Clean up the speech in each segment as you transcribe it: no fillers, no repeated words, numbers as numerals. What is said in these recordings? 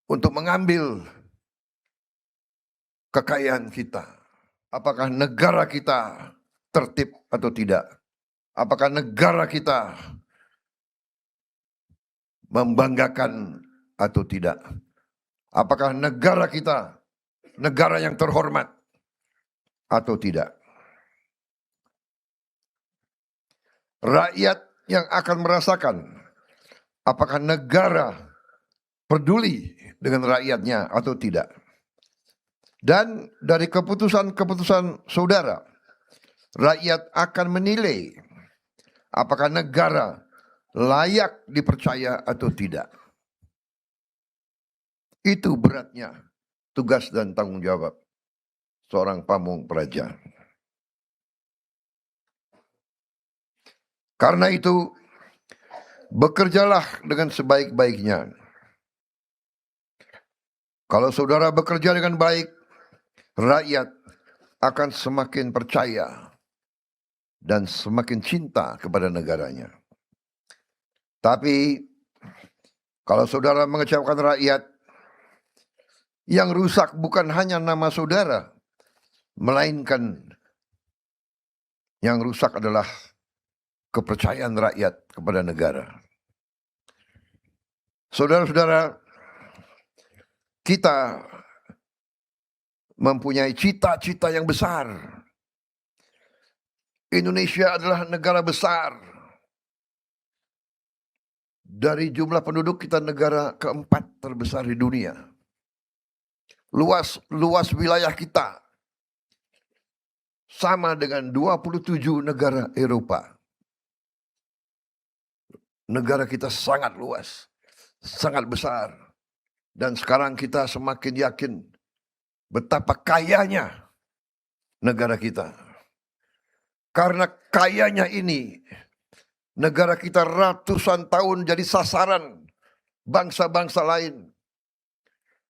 untuk mengambil kekayaan kita. Apakah negara kita tertib atau tidak? Apakah negara kita membanggakan atau tidak? Apakah negara kita negara yang terhormat atau tidak? Rakyat yang akan merasakan apakah negara peduli dengan rakyatnya atau tidak. Dan dari keputusan-keputusan saudara, rakyat akan menilai apakah negara layak dipercaya atau tidak. Itu beratnya tugas dan tanggung jawab seorang pamong praja. Karena itu, bekerjalah dengan sebaik-baiknya. Kalau saudara bekerja dengan baik, rakyat akan semakin percaya dan semakin cinta kepada negaranya. Tapi kalau saudara mengecewakan rakyat, yang rusak bukan hanya nama saudara, melainkan yang rusak adalah kepercayaan rakyat kepada negara. Saudara-saudara, kita mempunyai cita-cita yang besar. Indonesia adalah negara besar. Dari jumlah penduduk kita negara keempat terbesar di dunia. Luas wilayah kita sama dengan 27 negara Eropa. Negara kita sangat luas, sangat besar. Dan sekarang kita semakin yakin betapa kayanya negara kita. Karena kayanya ini, negara kita ratusan tahun jadi sasaran bangsa-bangsa lain.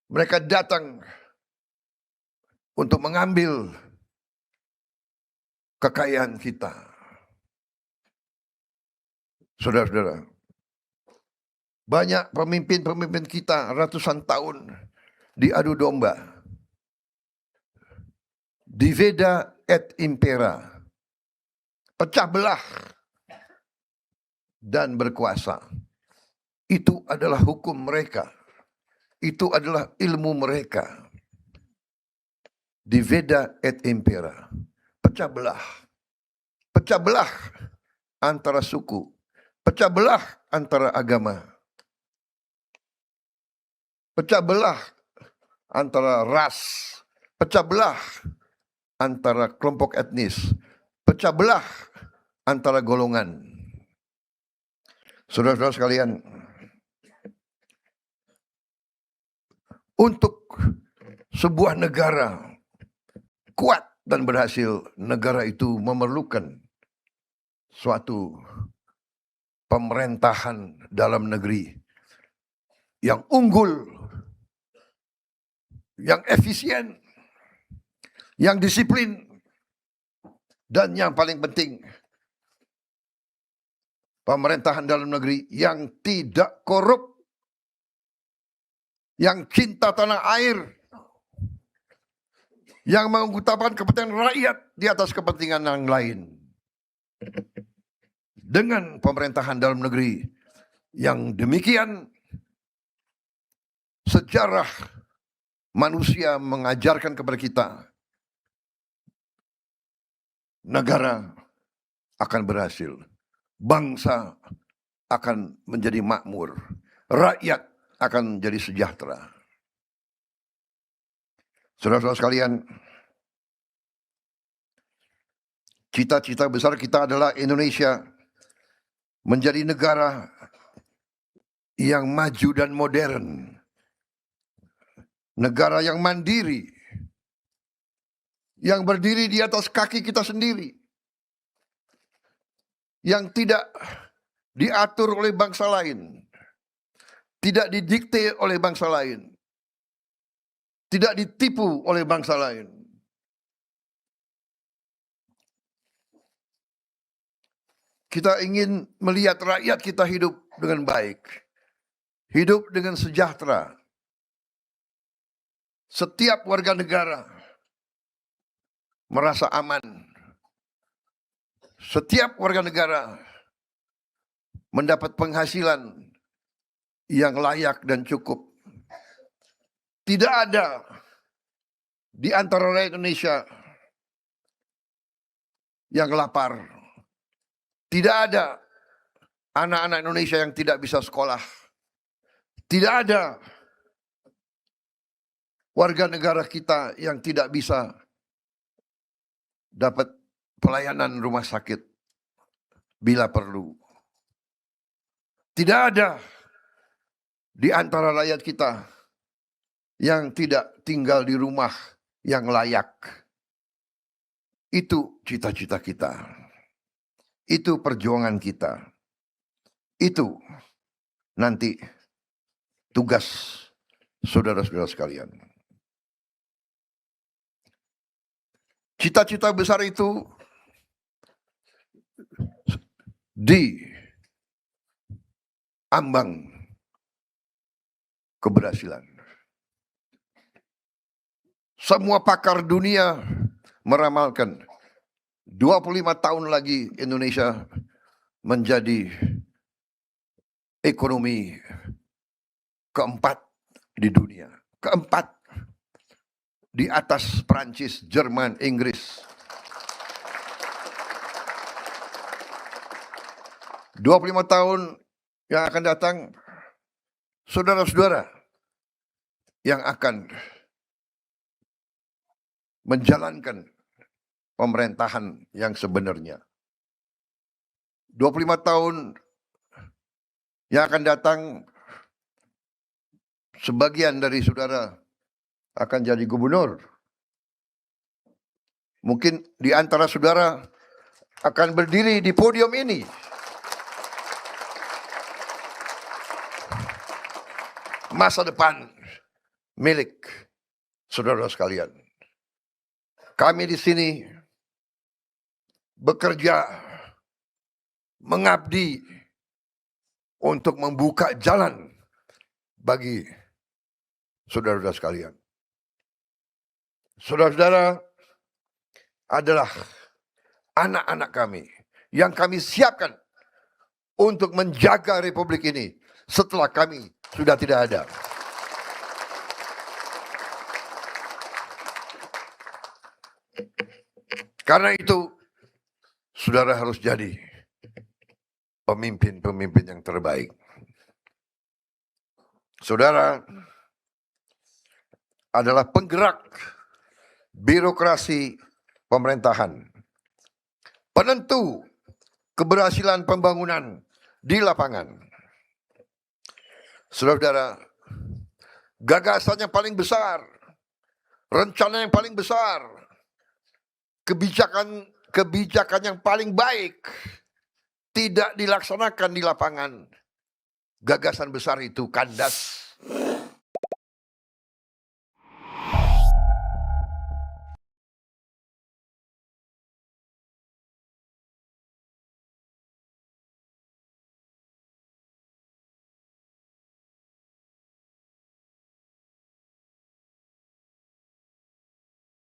Mereka datang untuk mengambil kekayaan kita. Saudara-saudara, banyak pemimpin-pemimpin kita ratusan tahun diadu domba. Divida et impera. Pecah belah dan berkuasa. Itu adalah hukum mereka. Itu adalah ilmu mereka. Divida et impera. Pecah belah. Pecah belah antara suku. Pecah belah antara agama. Pecah belah antara ras. Pecah belah antara kelompok etnis. Pecah belah antara golongan. Saudara-saudara sekalian, untuk sebuah negara kuat dan berhasil, negara itu memerlukan suatu pemerintahan dalam negeri yang unggul, yang efisien, yang disiplin, dan yang paling penting, pemerintahan dalam negeri yang tidak korup, yang cinta tanah air, yang mengutamakan kepentingan rakyat di atas kepentingan yang lain. Dengan pemerintahan dalam negeri yang demikian, sejarah manusia mengajarkan kepada kita, negara akan berhasil, bangsa akan menjadi makmur, rakyat akan menjadi sejahtera. Saudara-saudara sekalian, cita-cita besar kita adalah Indonesia menjadi negara yang maju dan modern, negara yang mandiri, yang berdiri di atas kaki kita sendiri, yang tidak diatur oleh bangsa lain, tidak didikte oleh bangsa lain, tidak ditipu oleh bangsa lain. Kita ingin melihat rakyat kita hidup dengan baik, hidup dengan sejahtera, setiap warga negara merasa aman. Setiap warga negara mendapat penghasilan yang layak dan cukup. Tidak ada di antara rakyat Indonesia yang lapar. Tidak ada anak-anak Indonesia yang tidak bisa sekolah. Tidak ada warga negara kita yang tidak bisa dapat pelayanan rumah sakit bila perlu. Tidak ada di antara rakyat kita yang tidak tinggal di rumah yang layak. Itu cita-cita kita. Itu perjuangan kita. Itu nanti tugas saudara-saudara sekalian. Cita-cita besar itu di ambang keberhasilan. Semua pakar dunia meramalkan 25 tahun lagi Indonesia menjadi ekonomi keempat di dunia. Keempat di atas Perancis, Jerman, Inggris. 25 tahun yang akan datang, saudara-saudara yang akan menjalankan pemerintahan yang sebenarnya. 25 tahun yang akan datang, sebagian dari saudara akan jadi gubernur. Mungkin di antara saudara akan berdiri di podium ini. Masa depan milik saudara sekalian. Kami di sini bekerja, mengabdi untuk membuka jalan bagi saudara-saudara sekalian. Saudara-saudara adalah anak-anak kami yang kami siapkan untuk menjaga republik ini setelah kami sudah tidak ada. Karena itu, saudara harus jadi pemimpin-pemimpin yang terbaik. Saudara adalah penggerak birokrasi pemerintahan, penentu keberhasilan pembangunan di lapangan. Saudara-saudara, gagasan yang paling besar, rencana yang paling besar, kebijakan yang paling baik tidak dilaksanakan di lapangan. Gagasan besar itu kandas.